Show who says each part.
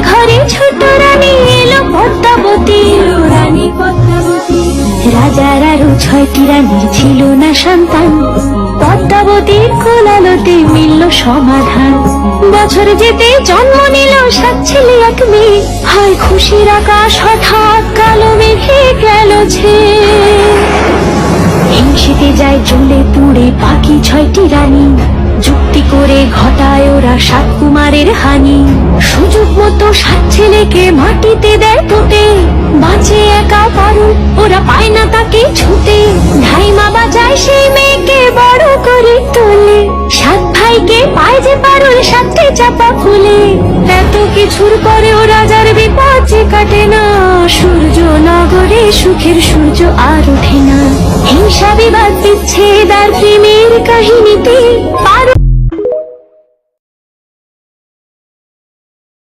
Speaker 1: ঘরে ছোট রানী এলো পদ্মাবতী। রাজার আরো 6টি রানীর ছিল না সন্তান, পদ্মাবতীর কোলালোতে মিলল সমাধান। বছর যেতে জন্ম নিল 7 ছেলে 1 মেয়ে, হয় খুশির আকাশ হঠাৎ কালো মেঘে গেল ছেয়ে। হিংসেতে যায় জ্বলে পুড়ে বাকি 6টি রানী, যুক্তি করে ঘটায় ওরা 7 কুমারের হানি। সুযোগ মতো 7 ছেলেকে মাটিতে দেয় পুঁতে, বাঁচে একা পারুল ওরা পায় না তাকে ছুতে। ধাইমা বাজায় সেই মেয়েকে বড় করে তোলে, 7 ভাইকে পায় যে পারুল 7টি চাপা ফুলে। এত কিছুর পরেও রাজার বিপদ যে কাটে না, সূর্য নগরে সুখের সূর্য আর ওঠে না। হিংসা বিবাদ বিচ্ছেদ আর প্রেমের কাহিনীতে